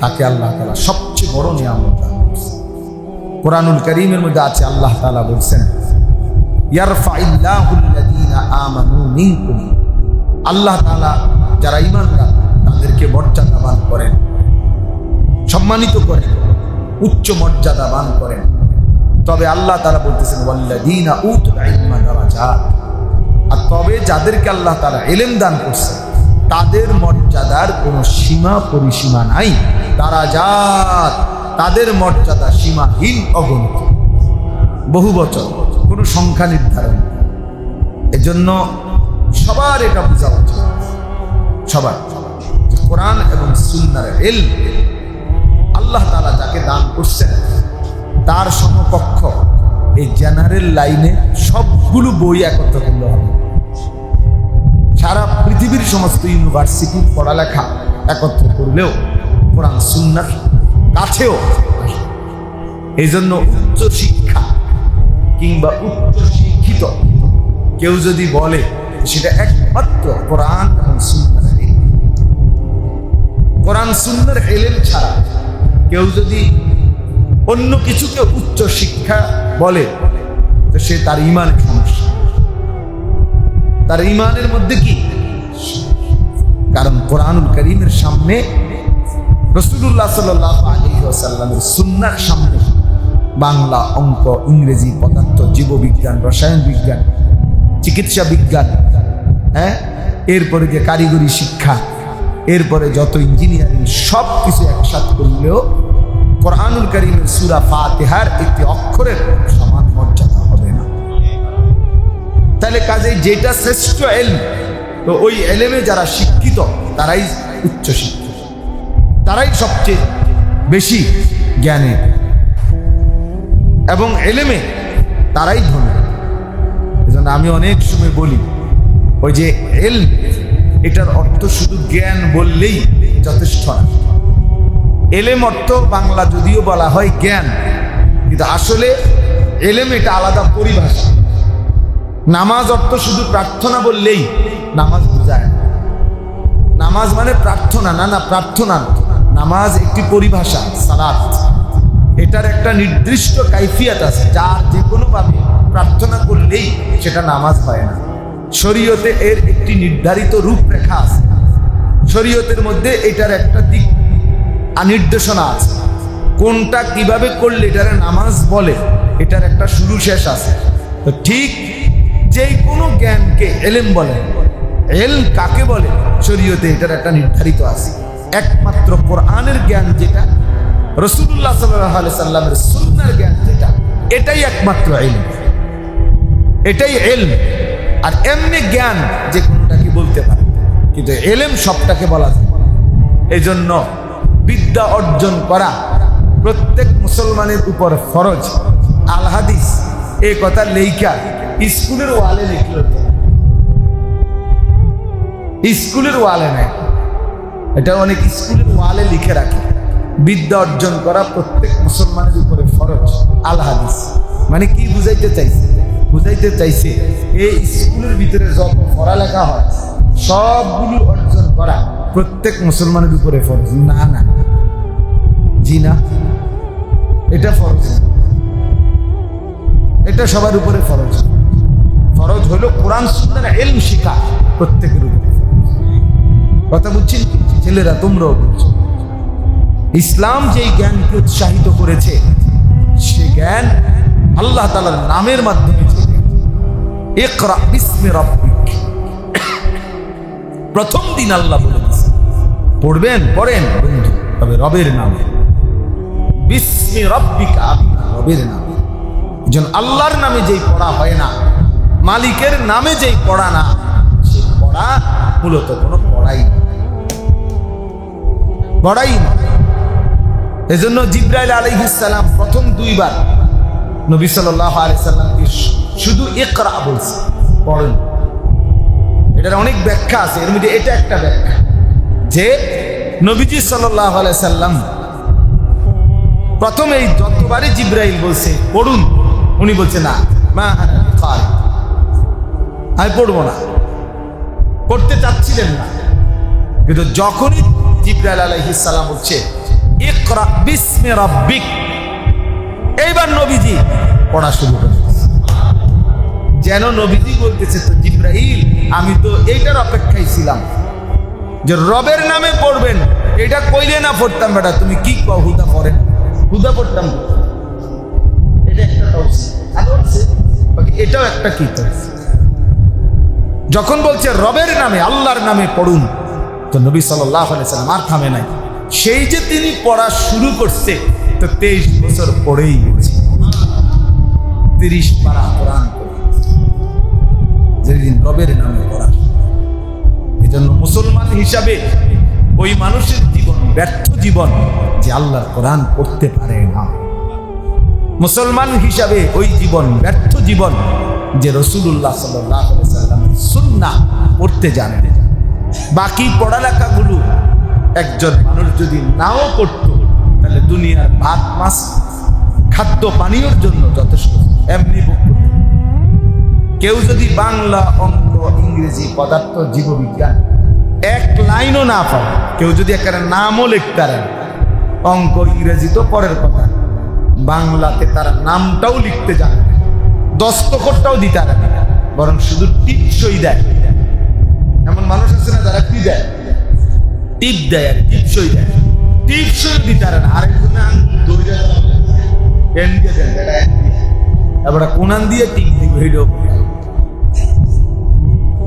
তাকে আল্লাহ তাআলা সবচেয়ে বড় নিয়ামত দান করেছেন। কোরআনুল কারীমের মধ্যে আছে, আল্লাহ তাআলা বলছেন, ইয়ারফাইল্লাহুল্লাযীনা আমানু মিনকুম, আল্লাহ তাআলা যারা ঈমানদার তাদেরকে মর্যাদাবান করেন, সম্মানিত করেন, উচ্চ মর্যাদাবান করেন। তবে আল্লাহ তাআলা বলতেছেন ওয়াল্লাযীনা উতুল ইলমা দারাজাত, আর তবে যাদেরকে আল্লাহ তাআলা ইলম দান করছেন তাদের মর্যাদার কোনো সীমা পরিসীমা নাই। দারাজাত, তাদের মর্যাদা সীমাহীন, অগণিত, বহু বচন, কোনো সংখ্যা নির্ধারণ। এজন্য সবার এটা বোঝা উচিত, সবার, যে কোরআন এবং সুন্নাহর ইলম আল্লাহ তাআলা যাকে দান করছেন তার সমকক্ষ এই জেনারেল লাইনে সবগুলো বই একত্র করলে হবে। সারা পৃথিবীর সমস্ত ইউনিভার্সিটির পড়ালেখা একত্র করলেও কোরআন সুন্নাহর কাছেও। এই জন্য উচ্চ শিক্ষা কিংবা উচ্চ শিক্ষিত কেউ যদি বলে সেটা একমাত্র কোরআন এবং সুন্নাহর ইলম। কোরআন সুন্নাহর ইলম ছাড়া কেউ যদি অন্য কিছুকে উচ্চ শিক্ষা বলে তো সে তার ঈমানের সমস্যা, তার ঈমানের মধ্যে কি। কারণ কোরআনুল কারীমের সামনে, রাসূলুল্লাহ সাল্লাল্লাহু আলাইহি ওয়াসাল্লামের সুন্নাহর সামনে বাংলা, অঙ্ক, ইংরেজি, পদার্থ, জীববিজ্ঞান, রসায়ন বিজ্ঞান, চিকিৎসা বিজ্ঞান, এরপরে যে কারিগরি শিক্ষা, এরপরে যত ইঞ্জিনিয়ারিং, সব কিছু একসাথে করলেও কোরআনুল কারীমের সূরা ফাতিহার একটি অক্ষরের সমান মর্যাদা হবে না। তাহলে কাজে যেটা শ্রেষ্ঠ ইলম, তো ওই ইলমে যারা শিক্ষিত তারাই উচ্চ শিক্ষিত, তারাই সবচেয়ে বেশি জ্ঞানী, এবং ইলমে তারাই ধনী। এজন্য আমি অনেক সময় বলি, ওই যে ইলম, এটার অর্থ শুধু জ্ঞান বললেই যথেষ্ট না। ইলম অর্থ বাংলা যদিও বলা হয় জ্ঞান, কিন্তু আসলে ইলম এটা আলাদা পরিভাষা। নামাজ অর্থ শুধু প্রার্থনা বললেই নামাজ বোঝায় না। নামাজ মানে প্রার্থনা না, না প্রার্থনা। নামাজ একটি পরিভাষা, সালাত, এটার একটা নির্দিষ্ট কাইফিয়াত আছে, যার যে কোনোভাবে প্রার্থনা করলেই সেটা নামাজ হয় না। শরীয়তে এর একটি নির্ধারিত রূপরেখা আছে, শরীয়তের মধ্যে এটার একটা দিক নির্দেশনা আছে, কোনটা কিভাবে করলে এটারে নামাজ বলে, এটার একটা শুরু শেষ আছে। তো ঠিক যেই কোনো জ্ঞানকে ইলম বলে, ইলম কাকে বলে শরীয়তে এটার একটা নির্ধারিত আছে। একমাত্র কোরআনের জ্ঞান যেটা, রাসূলুল্লাহ সাল্লাল্লাহু আলাইহি সাল্লামের সুন্নাহর জ্ঞান যেটা, এটাই একমাত্র ইলম, এটাই ইলম। আর এমনি জ্ঞান যে কোনোটাকে বলতে পারে, কিন্তু ইলম সবটাকে বলা যায়। এই জন্য বিদ্যা অর্জন করা প্রত্যেক মুসলমানের উপর ফরজ। আল হাদিস এই কথা লেখা স্কুলের ওয়ালে লিখল, স্কুলের ওয়ালে নেয়, এটা অনেক স্কুলের ওয়ালে লিখে রাখে। বিদ্যা অর্জন করা প্রত্যেক মুসলমানের উপরে ফরজ। আল হাদিস মানে কি বুঝাইতে চাইছে? বুঝাইতে চাইছে এই স্কুলের ভিতরে যত পড়ালেখা হয় সবগুলো অর্জন করা প্রত্যেক মুসলমানের উপরে ফরজ। না না, জি না, এটা ফরজ, এটা সবার উপরে ফরজ। ফরজ হলো কোরআন সুন্নাহর ইলম শিখা প্রত্যেকের উপরে। কথা বুঝছেন ছেলেরা, তোমরাও বুঝছো। ইসলাম যেই জ্ঞানকে উৎসাহিত করেছে সে জ্ঞান আল্লাহ তাআলার নামের মাধ্যমে। ইকরা বিসমি রাব্বিক, প্রথম দিন আল্লাহ বলে দিয়েছে পড়বেন, পড়েন বন্ধু, তবে রবের নামে। বিসমি রাব্বিকা, রবের নামে। যেন আল্লাহর নামে যেই পড়া হয় না, মালিকের নামে যেই পড়া না, সে পড়া মূলত কোনো পড়াই না, পড়াই না। এজন্য জিবরাইল আলাইহিস সালাম প্রথম দুইবার নবী সাল্লাল্লাহু আলাইহি সাল্লামকে শুধু ইকরা বলছে, পড়েন। এটার অনেক ব্যাখ্যা আছে, এর মধ্যে এটা একটা ব্যাখ্যা যে নবীজি সাল্লাল্লাহু আলাইহি সাল্লাম প্রথমে যতবারই জিবরাইল বলছে পড়ুন, উনি বলছে না, মা আনা বিকারি, আমি পড়বো না, পড়তে চাচ্ছিলেন না। কিন্তু যখনই জিবরাইল আলাইহিস সালাম বলছে ইকরা বিসমি রাব্বিক। এইবার নবীজি পড়া শুরু করে, যেন নবীজি বলতেছে, তো জিবরাইল আমি তো এইটার অপেক্ষায় ছিলাম যে রবের নামে পড়বেন, এটা কইলে না পড়তাম বেটা, তুমি কি কও হুদা পড়েন, হুদা পড়তাম, এটা একটা এটাও একটা কি। যখন বলছে রবের নামে আল্লাহর নামে পড়ুন, তো নবী সাল্লাল্লাহু আলাইহি সাল্লাম আর থামে নাই। সেই যে তিনি পড়া শুরু করছে, তো 23 বছর পরেই গেছে 30 পারা কোরআন যেদিন রবের নামে পড়া। এই জন্য মুসলমান হিসাবে ওই মানুষের জীবন ব্যর্থ জীবন যে আল্লাহর কোরআন পড়তে পারে না। মুসলমান হিসাবে ওই জীবন ব্যর্থ জীবন যে রাসূলুল্লাহ সাল্লাল্লাহু আলাইহি সাল্লামের সুন্নাহ পড়তে জানে না। বাকি পড়ালেখাগুলো একজন মানুষ যদি নাও করত, তাহলে দুনিয়ার ভাত মাছ খাদ্য পানীয়র জন্য যথেষ্ট, এমনি ভোগ করত। কেউ যদি বাংলা, অঙ্ক, ইংরেজি, পদার্থ, জীববিজ্ঞান এক লাইনও না পায়, কেউ যদি একটা নামও লিখতে পারে, অঙ্ক ইংরেজি তো পরের কথা, বাংলাতে তার নামটাও লিখতে জানে না, দস্তখতটাও দিতে পারে না, বরং শুধু টিপসই দেয়। এমন মানুষ আছে না যারা কি দেয়, টিপ দেয়, আর টিপসই দেয়, টিপসই দিতে পারে না। আরেকজনে এবার কোনান দিয়ে টিপ দিবে,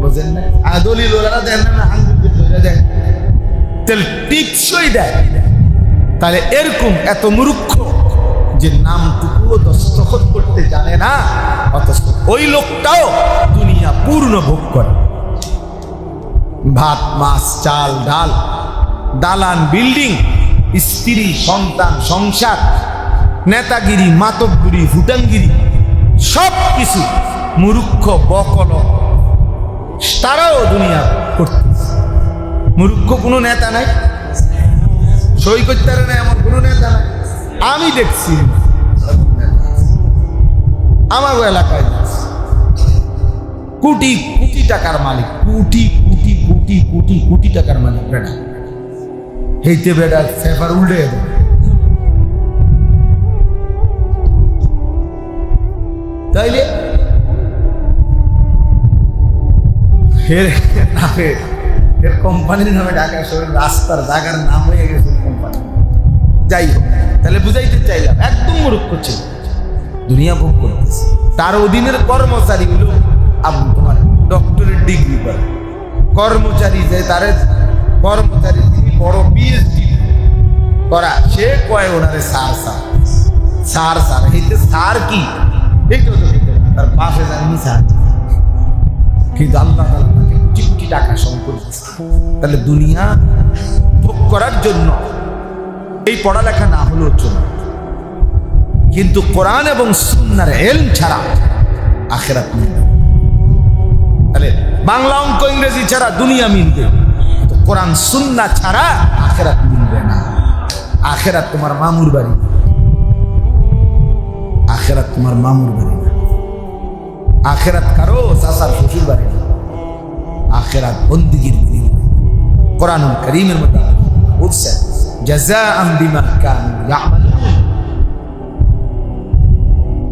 বুঝেন না? আদলি লোলারা দেন না, আঙ্গুল দিয়ে দেয়, তাহলে টিপসই দেয়। তাহলে এরকম এত মূর্খ যে নামটুকুও দস্তখত করতে জানে না, অথচ ওই লোকটাও দুনিয়া পূর্ণ ভোগ করে। ভাত মাছ চাল ডাল, দালান বিল্ডিং, স্ত্রী সন্তান সংসার, নেতাগিরি মাতব্বরি ফুটাঙ্গিরি, সব কিছু মূর্খ বকল তারাও দুনিয়া করতেছে। মূর্খ কোনো নেতা নাই, সই করতে পারে না এমন কোনো নেতা নাই। আমি দেখছি আমার এলাকায় কোটি কোটি টাকার মালিক, কোটি কোটি কোটি কোটি কোটি টাকার মালিক বেড়া, হেইতে বেড়ার ফেফার উল্টে দেয়। তাইলে এর কোম্পানির নামে ঢাকা শহরের রাস্তার জায়গার নাম হয়ে গেছে কোম্পানি। যাই হোক, তাহলে বুঝাইতে চাইলাম একদম মূর্খ ছিল, দুনিয়া ভোগ করতেছে। তার অধীনের কর্মচারীগুলো তোমার ডক্টরের ডিগ্রি করে, কর্মচারী যে তার কর্মচারী তিনি বড় পিএইচডি করা, সে কয় ওনারে স্যার স্যার স্যার স্যার, এইতে স্যার কি এইটাও তো তার পাশে জানি স্যার, কিন্তু আল্লাহ তাকে কোটি কোটি টাকা সম্পদ। তাহলে দুনিয়া ভোগ করার জন্য এই পড়ালেখা না হলেও চলবে, কিন্তু কোরআন এবং সুন্নাহর ইলম ছাড়া আখিরাত মিলবে। তাহলে বাংলা অঙ্ক ইংরেজি ছাড়া দুনিয়া মিলবে, তো কোরআন সুন্নাহ ছাড়া আখিরাত মিলবে না। আখিরাত তোমার মামুর বাড়ি, আখিরাত তোমার মামুর বাড়ি না, আখিরাত কারো চাচার শ্বশুর বাড়ি না, আখিরাত বন্দিগির বিনিময়ে। কোরআনুল কারীমের মধ্যে বলছে জাযাআন বিমা কানু ইয়ামালুন,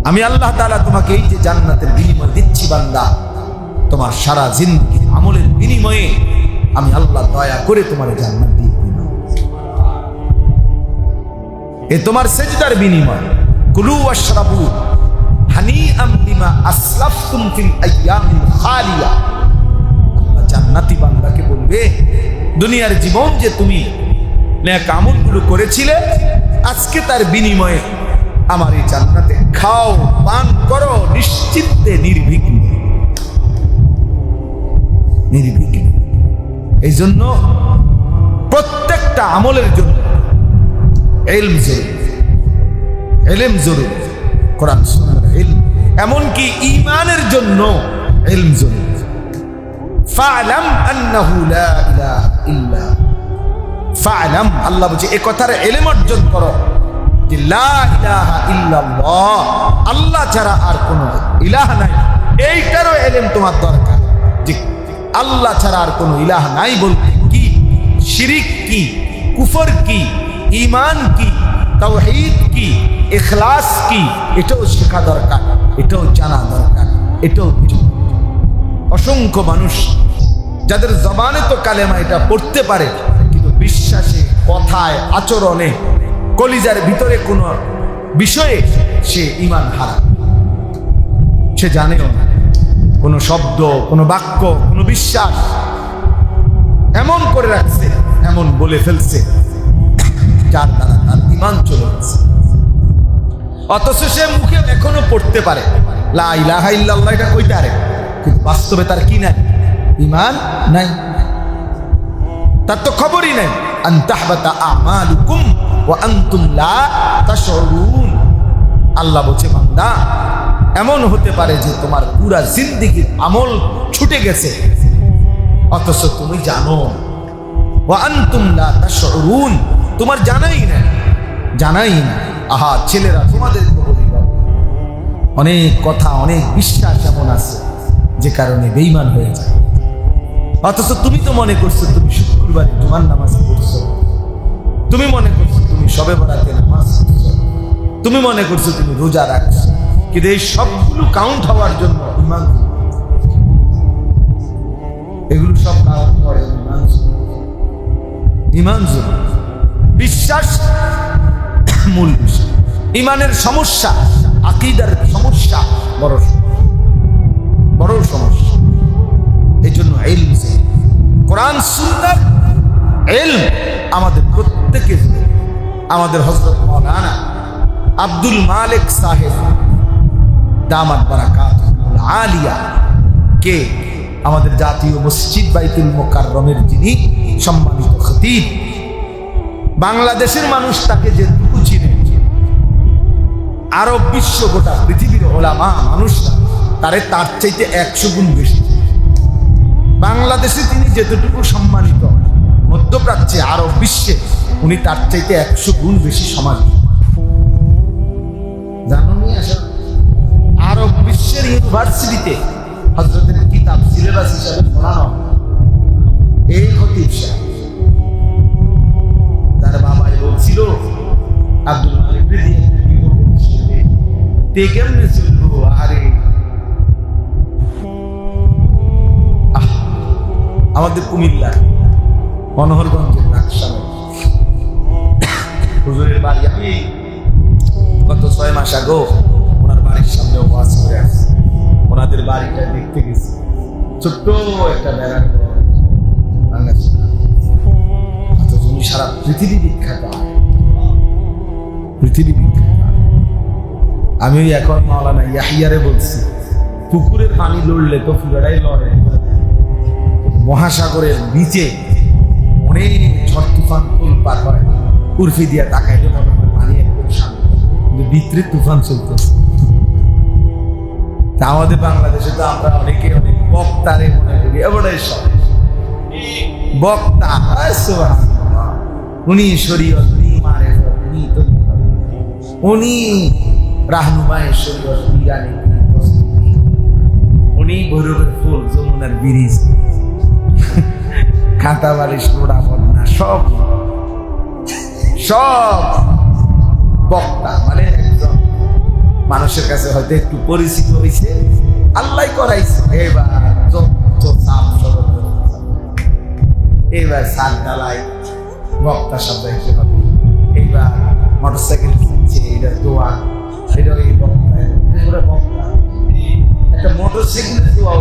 আমি আল্লাহ তাআলা তোমাকে এই যে জান্নাতের বিনিময় দিচ্ছি বান্দা, তোমার সারা জিন্দেগির আমলের বিনিময়ে আমি আল্লাহ দয়া করে তোমার জান্নাত দিয়ে দিলাম। এ তোমার সেজদার বিনিময়। কুলু ওয়াশরাবু হানিআম বিমা আসলাফতুম ফিল আইয়ামিল খালিয়া। আল্লাহ জান্নাতি বান্দাকে বলবে, দুনিয়ার জীবন যে তুমি নেক আমলগুলো করেছিলে, আজকে তার বিনিময়ে আমার এই জান্নাতে খাও পান করো নিশ্চিন্তে নির্বিঘ্নে নির্বিঘ্নে। এই জন্য প্রত্যেকটা আমলের জন্য ইলম জরুরি, ইলম জরুরি, কোরআন সুন্নাহর ইলম, এমনকি ঈমানের জন্য ইলম জরুরি। ফা'লাম আন্নাহু লা ইলাহা ইল্লা, ফা'লাম আল্লাহ বলছে এই কথার ইলম অর্জন করো যে লা ইলাহা ইল্লাল্লাহ, আল্লাহ ছাড়া আর কোনো ইলাহ নাই। এইটারও ইলম তোমার দরকার যে আল্লাহ ছাড়া আর কোনো ইলাহ নাই বলতে কি, শিরিক কি, কুফর কি, ঈমান কি, তাওহীদ কি, ইখলাস কি, এটাও শেখা দরকার, এটাও জানা দরকার, এটাও অসংখ্য মানুষ যাদের জবানে তো কালেমা এটা পড়তে পারে, কিন্তু বিশ্বাসে, কথায়, আচরণে, কলিজার ভিতরে কোনো বিষয়ে সে ঈমান হারা। সে জানেও না কোনো শব্দ, কোনো বাক্য, কোনো বিশ্বাস এমন করে রাখছে, এমন বলে ফেলছে যার দ্বারা তার ঈমান চলে গেছে। অথচ সে মুখে এখনো পড়তে পারে লা ইলাহা ইল্লাল্লাহ, এটা কইতে পারে, কিন্তু বাস্তবে তার কি নাই? ঈমান নাই, তার তো খবরই নাই। আন তাহবাতা আমালুকুম ওয়া আনতুম লা তাশউরুন। আল্লাহ বলছে, বান্দা এমন হতে পারে যে তোমার পুরা জিন্দেগির আমল ছুটে গেছে, অথচ তুমি জানো। ওয়া আনতুম লা তাশউরুন, তোমার জানাই না, জানাই না। আহা ছেলেরা, তোমাদের অনেক কথা, অনেক বিশ্বাস এমন আছে যে কারণে বেঈমান হয়ে যায়। অথচ তুমি তো মনে করছো তুমি শুক্রবারে জুমার নামাজ পড়ছো, তুমি মনে করছো তুমি শবে বরাতে নামাজ পড়ছো, তুমি মনে করছো তুমি রোজা রাখছো, কিন্তু এই সবগুলো কাউন্ট হওয়ার জন্য ঈমান, এগুলো সব কাউন্ট করে ঈমান। বিশ্বাস মূল বিষয়। ঈমানের সমস্যা, আকীদার সমস্যা বড় বড় সমস্যা। এই জন্য ইলম, কোরআন সুন্নাহ ইলম আমাদের প্রত্যেকের। আমাদের হযরত মাওলানা আব্দুল মালিক সাহেব দামাত বারাকাতুহুল আলিয়া কে আমাদের জাতীয় মসজিদ বাইতুল মুকাররমের যিনি সম্মানিত খতিব, বাংলাদেশের মানুষ তাকে যেটুকু চিনে, আরব বিশ্ব, গোটা পৃথিবীর ওলামা মানুষরা তার চাইতে 100 গুণ বেশি। বাংলাদেশে তিনি যেতটুকু সম্মানিত, মধ্যপ্রাচ্যে, আরব বিশ্বে উনি তার চাইতে 100 গুণ বেশি সম্মানিত। জানুনি আসলে আরব বিশ্বের ইউনিভার্সিটিতে হযরতের কিতাব সিলেবাস হিসাবে পড়ানো এই খতিব সাহেব, তার বাবাই বলছিল আব্দুল মালিক দিয়ে কেমনে চলবো। আরে আমাদের কুমিল্লা মনোহরগঞ্জের নাকশালে হুজুরের বাড়ি, আমি গত 6 মাস আগে ওনার বাড়ির সামনে ওয়াজ করে আসছি। ওনাদের বাড়িটা দেখতে গেছি, ছোট্ট একটা বেড়ার উনি সারা পৃথিবী বিখ্যাত, পৃথিবী বিখ্যাত। আমি এখন মাওলানা ইয়াহিয়ারে বলছি, পুকুরের পানি লড়লে তো পুরাটাই লড়ে, মহাসাগরের নিচে অনেক ঝড় তুফান পার হয়, উর্ফি দিয়া তাকাইলে মনে হয় পানি একদম শান্ত, কিন্তু ভিতরে তুফান চলতেছে। তা আমাদের বাংলাদেশে তো আমরা অনেকে অনেক বক্তারে মনে করি, এবারে সব বক্তা, উনি শরীয়ত, উনি মারেফত, উনি রাহনুমায়ে শরীয়ত, উনি ভৈরবের ফুল, যমুনার ব্রিজ, খাতা বালিশ, লোড়া বন্যা, সব সব বক্তা। মানে একজন মানুষের কাছে হয়তো একটু পরিচিত হয়েছে, আল্লাহ করাইছে। এবার সাত ডালাই বক্তা শব্দ হিসেবে হবে। এইবার মোটরসাইকেল কিনছে, এটা দোয়া, এটা এই বক্তা, বক্তা একটা মোটরসাইকেলের দোয়া।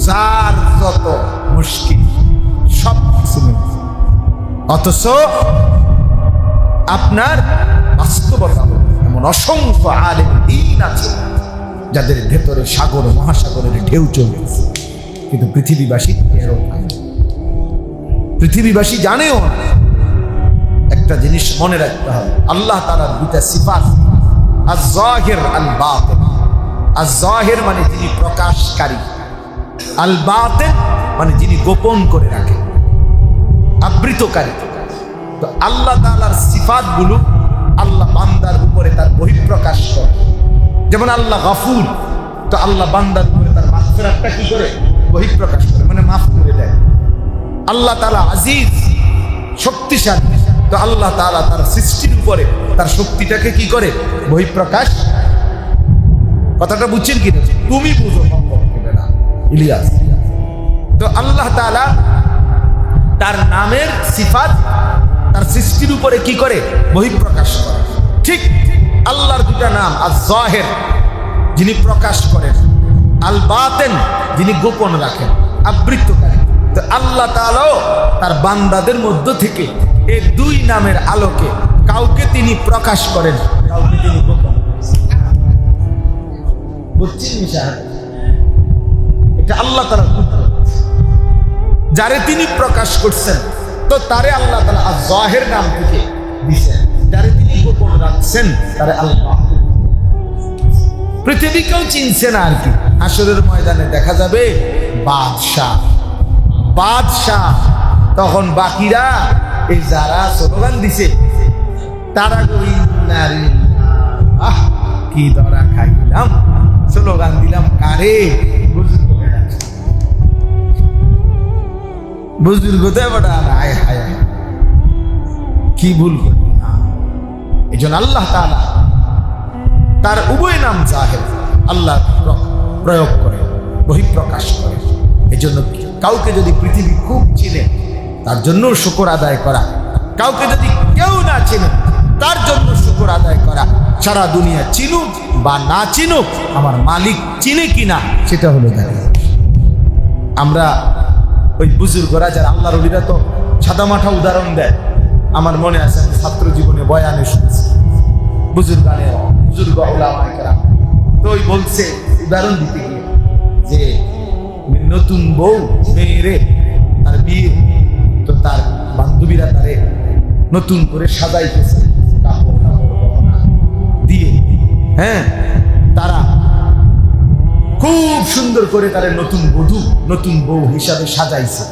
যার যত মুশকিল সব কিছু, অথচ আপনার বাস্তবতা এমন অসংখ্য আলেম দ্বীন আছে যাদের ভেতরে সাগর, মহাসাগরের ঢেউ চলছে, কিন্তু পৃথিবীবাসী টেরও পায় না, পৃথিবীবাসী জানেও না। একটা জিনিস মনে রাখতে হবে, আল্লাহ তাআলার দুইটা সিফাত, আয-যাহির আল বাতিন। আয-যাহির মানে যিনি প্রকাশকারী, আল বাতিন মানে যিনি গোপন করে রাখেন, আবৃতকারী। তো আল্লাহ তাআলার সিফাতগুলো আল্লাহ বান্দার উপরে তার বহিঃপ্রকাশ করে। যেমন আল্লাহ গফুর, তো আল্লাহ বান্দার উপরে তার মাগফিরাতটা কি করে? বহিঃপ্রকাশ করে, মানে মাফ করে দেয়। আল্লাহ তাআলা আজিজ, শক্তিশালী। তো আল্লাহ তাআলা তার সৃষ্টির উপরে তার শক্তিটাকে কি করে বহিঃপ্রকাশ। কথাটা বুঝছেন কি? তুমি বুঝো না ইলিয়াস। তো আল্লাহ তাআলা তার নামের সিফাত তার সৃষ্টির উপরে কি করে বহিঃপ্রকাশ করে। ঠিক আল্লাহর দুটা নাম, আয-যাহির যিনি প্রকাশ করেন, আল বাতিন যিনি গোপন রাখেন, আবৃত্তকারী। তো আল্লাহ তাআলাও তার বান্দাদের মধ্য থেকে এই দুই নামের আলোকে কাউকে তিনি প্রকাশ করেন, কাউকে তিনি গোপন। বুঝছেন মিশাহাদ? এটা আল্লাহ তাআলার কুদরত। যারে তিনি প্রকাশ করছেন তো তারে আল্লাহ তাআলা আয-যাহির নাম থেকে দিয়েছেন, যারে তিনি গোপন রাখছেন তারে আল্লাহ। পৃথিবী কেউ চিনছে না আর কি। হাসরের ময়দানে দেখা যাবে বাদশাহ বাদশাহ। তখন বাকিরা এই যারা স্লোগান দিছে তারা কি ধরা খাইলাম, স্লোগান দিলাম কারে? বুজুর্গ কি ভুল করি না। এই জন্য আল্লাহ তাআলা তার উভয় নাম জাহির আল্লাহ প্রয়োগ করে, বহিঃপ্রকাশ করে। এই জন্য কাউকে যদি পৃথিবী খুব চিনে তার জন্য শুকর আদায় করা, কাউকে যদি কেউ না চিনে তার জন্য শুকর আদায় করা। সারা দুনিয়া চিনুক বা না চিনুক, আমার মালিক চিনে কিনা সেটা হলো দেখা। আমরা ওই বুজুর্গরা যারা আল্লাহর ওলিরা তো সাদামাঠা উদাহরণ দেয়। আমার মনে আছে আমি ছাত্র জীবনে বয়ানে শুনছি বুজুর্গ ওলামায়ে কেরাম তো ওই বলছে উদাহরণ দিতে গিয়ে যে নতুন বউ মেয়েরে আর বিয়ে তো তার বান্ধবীরা তারে নতুন করে সাজাইতেছে কাপড় গহনা দিয়ে। হ্যাঁ, তারা খুব সুন্দর করে তারে নতুন বধূ নতুন বউ হিসাবে সাজাইছে।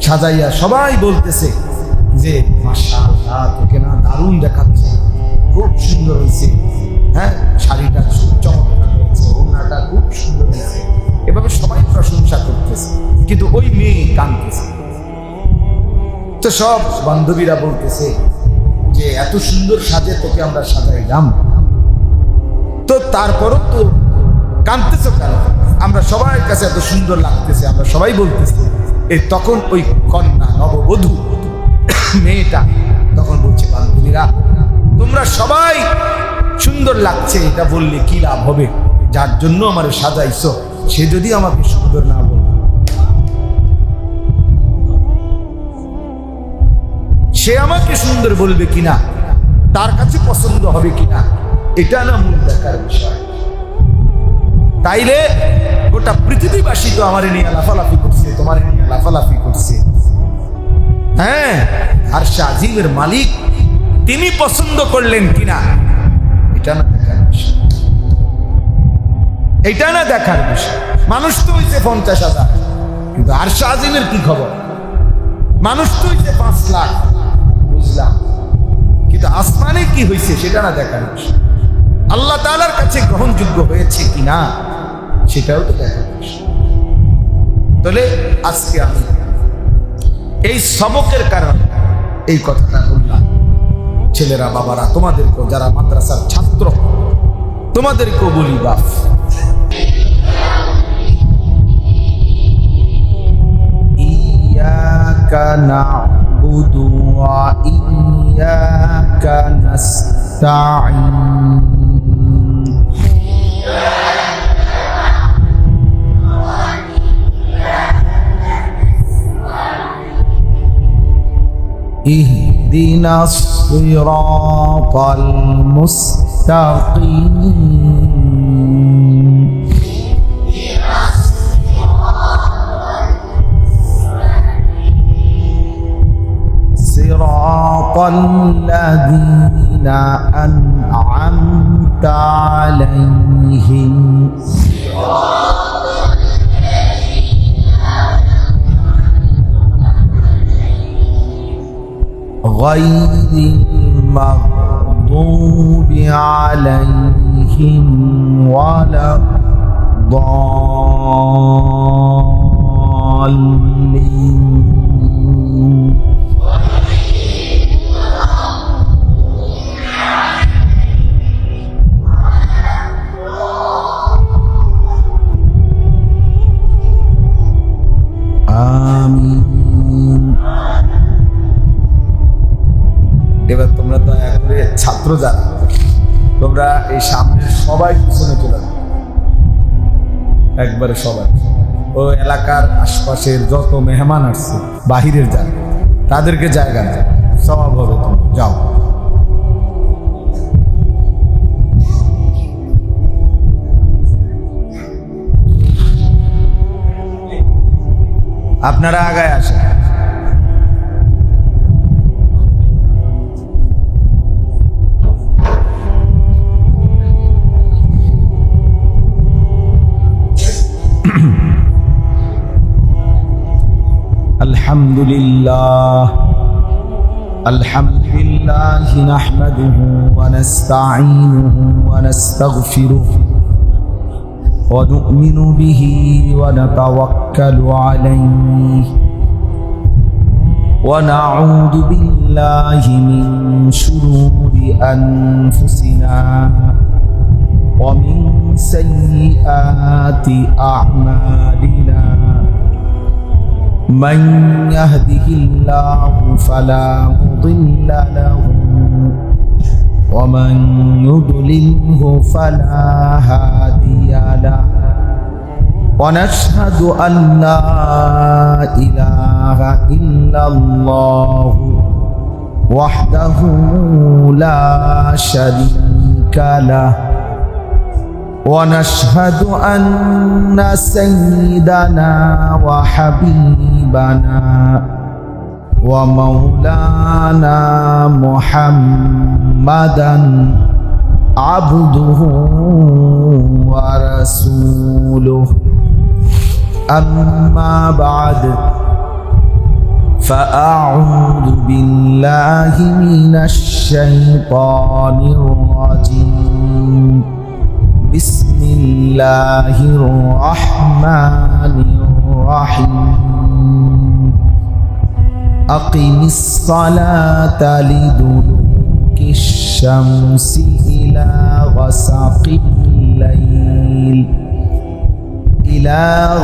সাজাইয়া সবাই বলতেছে যে মাশাআল্লাহ, তোকে না দারুণ দেখাচ্ছে, খুব সুন্দর হয়েছে। হ্যাঁ, শাড়িটা খুব চমৎকার হয়েছে, ওড়নাটা খুব সুন্দর হয়েছে। এভাবে সবাই প্রশংসা করতেছে, কিন্তু ওই মেয়ে কাঁদতেছে। তো সব বান্ধবীরা বলতেছে যে এত সুন্দর সাজে তোকে আমরা সাজাইলাম, তো তারপরও তো কাঁদতেছ কেন? আমরা সবার কাছে এত সুন্দর লাগতেছে, আমরা সবাই বলতেছি। তখন ওই কন্যা নববধূ মেয়েটা তখন বলছে, বান্ধবীরা তোমরা সবাই সুন্দর লাগছে এটা বললে কি লাভ হবে? যার জন্য আমার সাজাইছো সে যদি আমাকে সুন্দর না বলে, সে আমাকে সুন্দর বলবে কিনা, তার কাছে পছন্দ হবে কিনা, এটা না মূল দেখার বিষয়। তাইলে গোটা পৃথিবীবাসী তো আমার নিয়ে লাফালাফি করছে, তোমার নিয়ে লাফালাফি করছে। হ্যাঁ, আর আজিমের মালিক তিনি পছন্দ করলেন কিনা এটা না দেখার বিষয়। এটা না দেখার বিষয়। মানুষ তো হইছে 50,000, কিন্তু আরশ আজিমের কি খবর? মানুষ তো হইছে 5 লাখ, বুঝলাম, কিন্তু আসমানে কি হয়েছে সেটা না দেখার বিষয়। আল্লাহ তাআলার কাছে গ্রহণযোগ্য হয়েছে কিনা সেটাও তো দেখার বিষয়। তাহলে আজকে আমি এই সবকের কারণে এই কথাটা বললাম। ছেলেরা, বাবারা, তোমাদেরকেও যারা মাদ্রাসার ছাত্র তোমাদেরকেও বলি, বাপ ইয়াকা না'বুদু ওয়া ইয়াকা নাস্তাঈন। اهدنا الصراط المستقيم صراط الذين أنعمت عليهم غير المغضوب عليهم ولا الضالين. এবার তোমরা দয়া করে ছাত্র যারা, তোমরা এই সামনের সবাই পিছনে চলে যাও, একবারে সবাই। ও এলাকার আশপাশের যত মেহমান আসছে বাহিরের যারা, তাদেরকে জায়গা দাও, সওয়াব হবে। তোমরা যাও। আপনারা আগায় আসেন। আলহামদুলিল্লাহ আলহামদুলিল্লাহ নাহমাদুহু ওয়া নাস্তাঈনুহু ওয়া নাস্তাগফিরুহু ونؤمن به ونتوكل عليه ونعوذ بالله من شرور أنفسنا ومن سيئات أعمالنا من يهده الله فلا مضل له ومن يضلله فلا هادي له ونشهد أن لا إله إلا الله وحده لا شريك له ونشهد أن سيدنا وحبيبنا ومولانا محمدا عبده ورسوله أما بعد فأعوذ بالله من الشيطان الرجيم بسم الله الرحمن الرحيم أقم الصلاة لدلوك الشمس إلى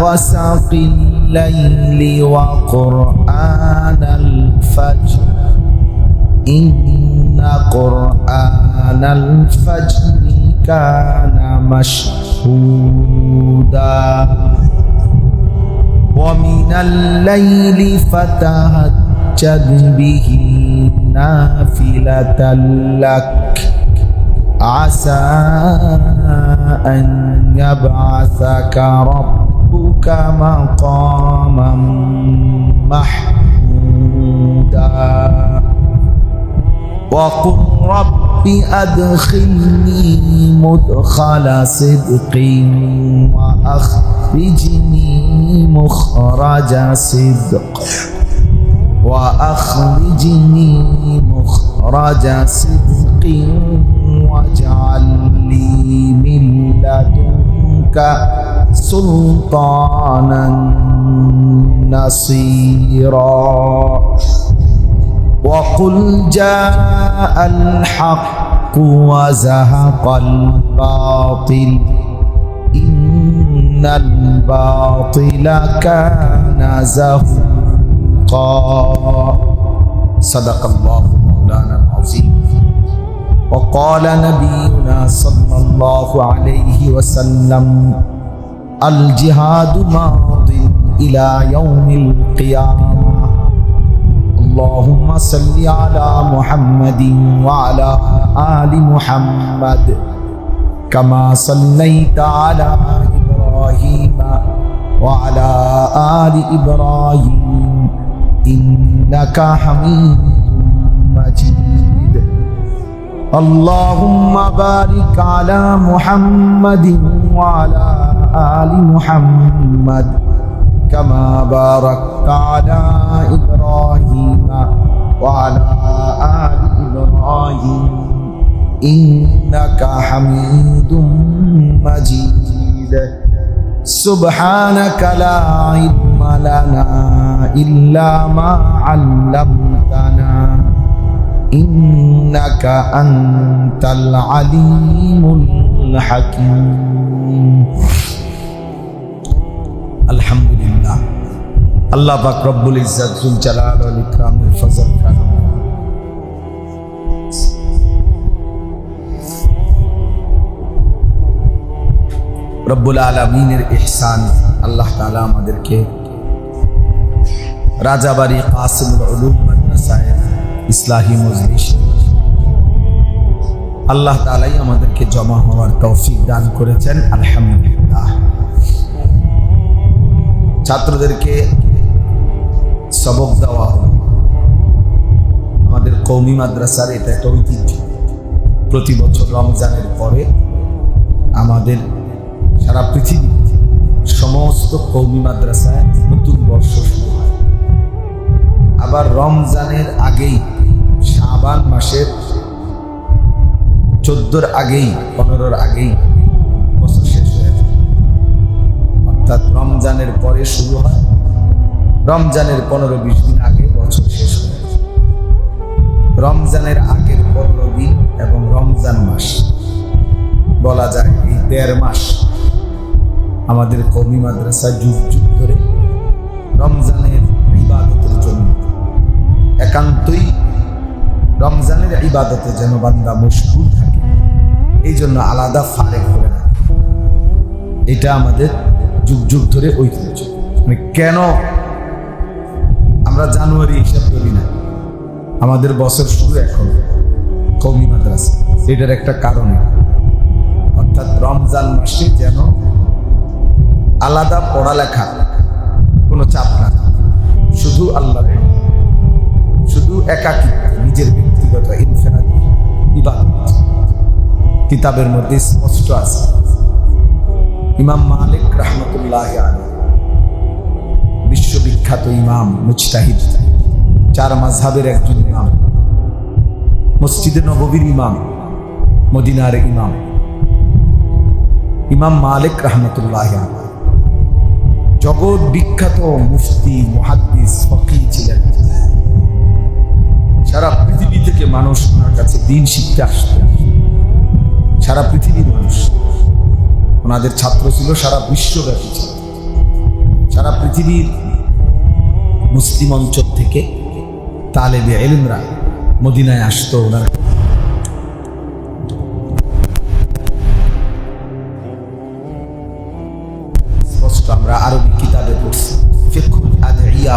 غسق الليل وقرآن الفجر إن قرآن الفجر كان مشهودا ومن الليل فتهجد به نافلة لك عسى أن يبعثك ربك مقاما محمودا وقل رب أدخلني مدخل صدق وأخرجني مخرج صدق صدق واجعل لي من لدنك سلطانا نصيرا وقل جاء الحق وزهق الباطل إن الباطل كان زهوقا صدق الله مولانا العظيم وقال نبينا صلى الله عليه وسلم الجهاد ماض إلى يوم القيامة اللهم صل على محمد وعلى آل محمد كما صليت على إبراهيم وعلى آل إبراهيم إنك حميد مجيد اللهم بارك على محمد وعلى آل محمد كما باركت على إبراهيم وعلى آل إبراهيم إنك حميد مجيد سبحانك لا علم لنا إلا ما علمتنا إنك أنت العليم الحكيم الحمد لله الله পাক রব্বুল ইজ্জত জুল জালাল ওয়াল ইকরামের ফজল কারণে রব্বুল আলামিনের ইহসান আল্লাহ তাআলা আমাদেরকে রাজাবাড়ি কাসিমুল উলুম মাদ্রাসায় ইসলাহি মজলিস আল্লাহ তাআলাই আমাদেরকে জমা হওয়ার তৌফিক দান করেছেন, আলহামদুলিল্লাহ। ছাত্রদেরকে সবক দেওয়া হলো। আমাদের কওমি মাদ্রাসার এটা একটা ঐতিহ্য। প্রতি বছর রমজানের পরে আমাদের সারা পৃথিবী সমস্ত কওমি মাদ্রাসায় নতুন বর্ষ শুরু হয়। আবার রমজানের আগেই শাবান মাসের 14-র আগেই 15-র আগেই বছর শেষ হয়ে যায়। অর্থাৎ রমজানের পরে শুরু হয়, রমজানের 15-20 দিন আগে বছর শেষ হয়ে যায়। রমজানের আগের 15 দিন এবং রমজান মাস বলা যায় এই 1.5 মাস আমাদের কওমি মাদ্রাসা যুগ যুগ ধরে রমজানের ইবাদতের জন্য, একান্তই রমজানের ইবাদতে যেন বান্দা মশগুল থাকে, এই জন্য আলাদা ফারেক করে না। এটা আমাদের যুগ যুগ ধরে ঐতিহ্য। মানে কেন আমরা জানুয়ারি হিসাব করি না, আমাদের বছর শুরু এখন কওমি মাদ্রাসা, এটার একটা কারণে। অর্থাৎ রমজান মাসে যেন আলাদা পড়ালেখা, কোনো চাপ না, শুধু আল্লাহর, শুধু একাকিত্ব, নিজের ব্যক্তিগত ইনফেরাদি ইবাদত। কিতাবের মধ্যে স্পষ্ট আছে, ইমাম মালিক রাহমাতুল্লাহি আলাইহি বিশ্ববিখ্যাত ইমাম, মুজতাহিদ, 4 মাযহাবের একজন ইমাম, মসজিদে নববীর ইমাম, মদিনার ইমাম, ইমাম মালিক রাহমাতুল্লাহি আলাইহি জগৎ বিখ্যাত মুফতি, মুহাদ্দিস, ফকিহ ছিলেন। সারা পৃথিবী থেকে মানুষ ওনার কাছে দ্বীন শিখতে আসত, সারা পৃথিবীর মানুষ। ওনাদের ছাত্র ছিল সারা বিশ্বব্যাপী, সারা পৃথিবীর মুসলিম অঞ্চল থেকে তালেবে ইলমরা মদিনায় আসতো ওনার। স্পষ্ট আমরা আরবি কিতাবে পড়ছি, ফিকহুল আদইয়া